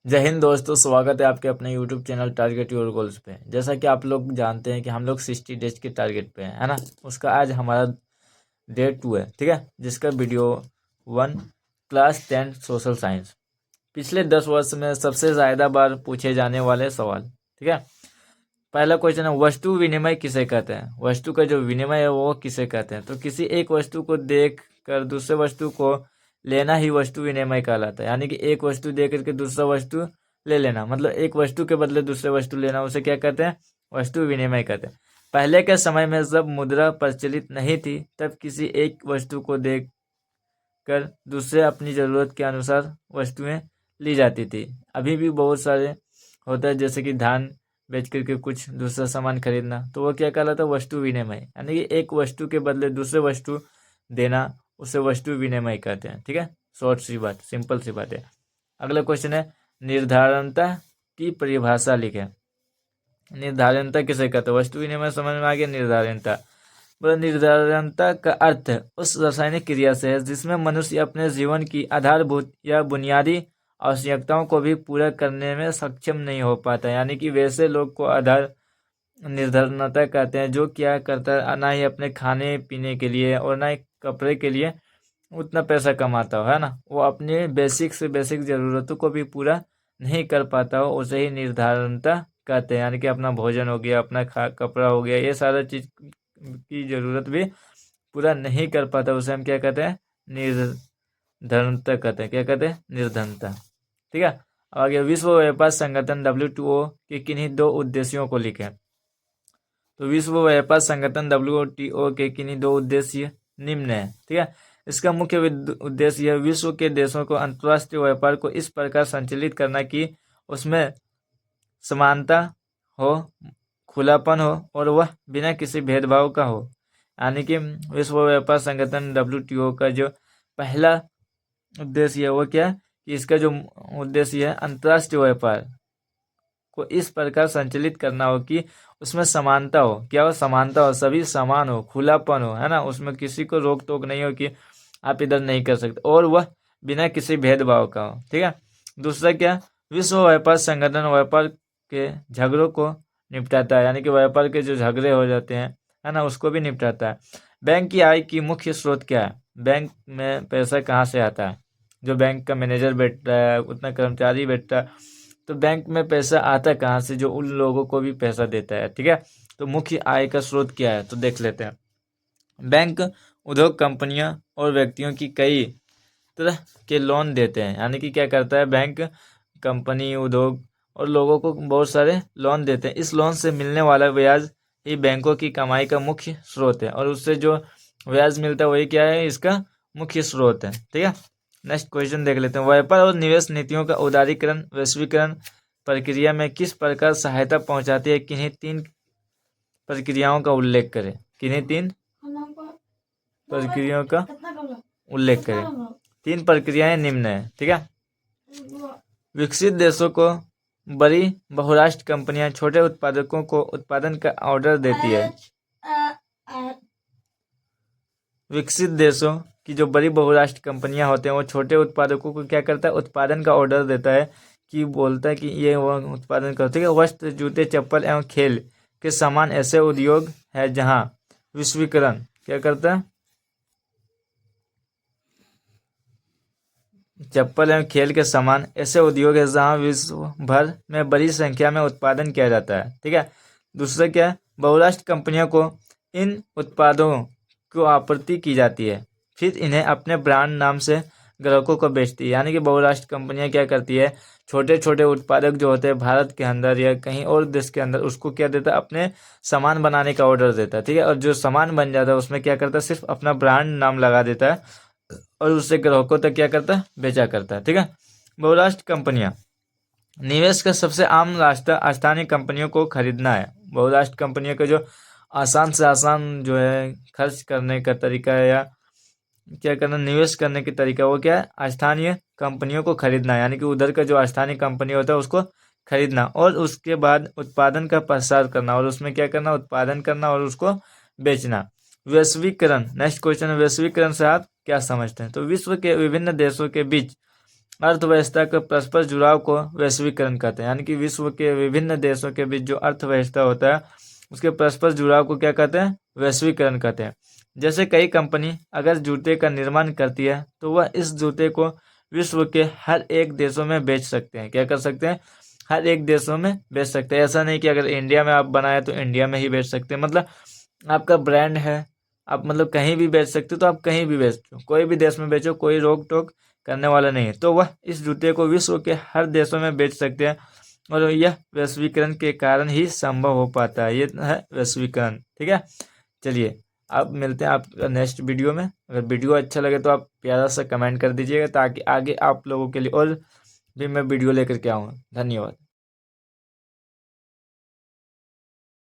जय हिंद दोस्तों, स्वागत है आपके अपने YouTube channel target your goals पे। जैसा कि आप लोग जानते हैं कि हम लोग 60 डेज के टारगेट पे हैं, है ना। उसका आज हमारा डे 2 है, ठीक है। जिसका वीडियो 1 क्लास 10 सोशल साइंस, पिछले 10 वर्ष में सबसे ज़्यादा बार पूछे जाने वाले सवाल, ठीक है। पहला क्वेश्चन है, वस्तु विनिमय किसे कहते हैं। वस्तु का जो विनिमय है वो किसे कहते हैं। तो किसी एक वस्तु को देख कर दूसरे वस्तु को लेना ही वस्तु विनिमय कहलाता है। यानी कि एक वस्तु दे करके दूसरा वस्तु ले लेना, मतलब एक वस्तु के बदले दूसरे वस्तु लेना, उसे क्या कहते हैं, वस्तु विनिमय कहते हैं। पहले के समय में जब मुद्रा प्रचलित नहीं थी तब किसी एक वस्तु को देख कर दूसरे अपनी ज़रूरत के अनुसार वस्तुएं ली जाती थी। अभी भी बहुत सारे होता है, जैसे कि धान बेच करके कुछ दूसरा सामान खरीदना, तो वो क्या कहलाता है, वस्तु विनिमय। यानी कि एक वस्तु के बदले दूसरे वस्तु देना, उसे वस्तु विनिमय कहते हैं, ठीक है। शॉर्ट सी बात, सिंपल सी बात है। अगला क्वेश्चन है, निर्धारणता की परिभाषा लिखें। निर्धारणता किसे कहते हैं। वस्तु विनिमय समझ में आ गया। निर्धारणता, बोला निर्धारणता का अर्थ उस रासायनिक क्रिया से है जिसमें मनुष्य अपने जीवन की आधारभूत या बुनियादी आवश्यकताओं को भी पूरा करने में सक्षम नहीं हो पाता। यानी कि वैसे लोग को आधार निर्धारणता कहते हैं जो क्या करता है, ना ही अपने खाने पीने के लिए और ना ही कपड़े के लिए उतना पैसा कमाता हो, है ना। वो अपने बेसिक से बेसिक ज़रूरतों को भी पूरा नहीं कर पाता हो, उसे ही निर्धारणता कहते हैं। यानी कि अपना भोजन हो गया, अपना कपड़ा हो गया, ये सारा चीज़ की ज़रूरत भी पूरा नहीं कर पाता, उसे हम क्या कहते हैं, निर्धनता कहते हैं। क्या कहते हैं, निर्धनता, ठीक है। आगे, विश्व व्यापार संगठन WTO के किन्हीं दो उद्देश्यों को लिखें। तो विश्व व्यापार संगठन WTO के किन्हीं दो उद्देश्य निम्न है, ठीक है। इसका मुख्य उद्देश्य यह विश्व के देशों को अंतर्राष्ट्रीय व्यापार को इस प्रकार संचालित करना कि उसमें समानता हो, खुलापन हो और वह बिना किसी भेदभाव का हो। यानी कि विश्व व्यापार संगठन WTO का जो पहला उद्देश्य है वो क्या है, कि इसका जो उद्देश्य है अंतर्राष्ट्रीय व्यापार को इस प्रकार संचालित करना हो कि उसमें समानता हो। क्या हो, समानता हो, सभी समान हो, खुलापन हो, है ना। उसमें किसी को रोक टोक नहीं हो कि आप इधर नहीं कर सकते, और वह बिना किसी भेदभाव का हो, ठीक है। दूसरा क्या, विश्व व्यापार संगठन व्यापार के झगड़ों को निपटाता है। यानी कि व्यापार के जो झगड़े हो जाते हैं, है ना, उसको भी निपटाता है। बैंक की आय की मुख्य स्रोत क्या है। बैंक में पैसा कहाँ से आता है। जो बैंक का मैनेजर बैठता है, उतना कर्मचारी बैठता है, तो बैंक में पैसा आता कहाँ से, जो उन लोगों को भी पैसा देता है, ठीक है। तो मुख्य आय का स्रोत क्या है, तो देख लेते हैं। बैंक उद्योग कंपनियां और व्यक्तियों की कई तरह के लोन देते हैं। यानी कि क्या करता है बैंक, कंपनी, उद्योग और लोगों को बहुत सारे लोन देते हैं। इस लोन से मिलने वाला ब्याज ही बैंकों की कमाई का मुख्य स्रोत है, और उससे जो ब्याज मिलता है वही क्या है, इसका मुख्य स्रोत है, ठीक है। नेक्स्ट क्वेश्चन देख लेते हैं। व्यापार और निवेश नीतियों का उदारीकरण वैश्वीकरण प्रक्रिया में किस प्रकार सहायता पहुंचाती है। किन्हीं तीन प्रक्रियाओं का उल्लेख करें। किन्हीं तीन प्रक्रियाओं का उल्लेख करें। तीन प्रक्रियाएं निम्न है, ठीक है। विकसित देशों को बड़ी बहुराष्ट्र कंपनियां छोटे उत्पादकों को उत्पादन का ऑर्डर देती है। विकसित देशों की जो बड़ी बहुराष्ट्र कंपनियां होते हैं वो छोटे उत्पादकों को क्या करता है, उत्पादन का ऑर्डर देता है, कि बोलता है कि ये वो उत्पादन करते हैं। वस्त्र, जूते, चप्पल एवं खेल के सामान ऐसे उद्योग है जहां विश्वीकरण क्या करता है, चप्पल एवं खेल के सामान ऐसे उद्योग है जहां विश्व भर में बड़ी संख्या में उत्पादन किया जाता है, ठीक है। दूसरा क्या है, बहुराष्ट्र कंपनियों को इन उत्पादों को आपूर्ति की जाती है, फिर इन्हें अपने ब्रांड नाम से ग्राहकों को बेचती है। यानी कि बहुराष्ट्र कंपनियां क्या करती है, छोटे छोटे उत्पादक जो होते हैं भारत के अंदर या कहीं और देश के अंदर, उसको क्या देता है, अपने सामान बनाने का ऑर्डर देता है, ठीक है। और जो सामान बन जाता है उसमें क्या करता है, सिर्फ अपना ब्रांड नाम लगा देता है और उससे ग्राहकों तक क्या करता है, बेचा करता है, ठीक है। बहुराष्ट्र कंपनियां, निवेश का सबसे आम रास्ता स्थानीय कंपनियों को खरीदना है। बहुराष्ट्र कंपनियों का जो आसान से आसान जो है खर्च करने का तरीका है, या क्या करना, निवेश करने की तरीका, वो क्या है, स्थानीय कंपनियों को खरीदना है। यानी कि उधर का जो स्थानीय कंपनी होता है उसको खरीदना, और उसके बाद उत्पादन का प्रसार करना, और उसमें क्या करना, उत्पादन करना और उसको बेचना। वैश्वीकरण, नेक्स्ट क्वेश्चन है, वैश्वीकरण से आप क्या समझते हैं। तो विश्व के विभिन्न देशों के बीच अर्थव्यवस्था के परस्पर जुड़ाव को वैश्वीकरण कहते हैं। यानी कि विश्व के विभिन्न देशों के बीच जो अर्थव्यवस्था होता है उसके परस्पर जुड़ाव को क्या कहते हैं? वैश्वीकरण कहते हैं। जैसे कई कंपनी अगर जूते का निर्माण करती है तो वह इस जूते को विश्व के हर एक देशों में बेच सकते हैं। क्या कर सकते हैं? हर एक देशों में बेच सकते हैं। ऐसा नहीं कि अगर इंडिया में आप बनाए तो इंडिया में ही बेच सकते हैं। मतलब आपका ब्रांड है, आप मतलब कहीं भी बेच सकते हो तो आप कहीं भी बेचो, कोई भी देश में बेचो, कोई रोक टोक करने वाला नहीं है। तो वह इस जूते को विश्व के हर देशों में बेच सकते हैं और यह वैश्वीकरण के कारण ही संभव हो पाता है। ये है वैश्वीकरण। ठीक है, चलिए अब मिलते हैं आपका नेक्स्ट वीडियो में। अगर वीडियो अच्छा लगे तो आप प्यारा सा कमेंट कर दीजिएगा ताकि आगे आप लोगों के लिए और भी मैं वीडियो लेकर के आऊँ। धन्यवाद।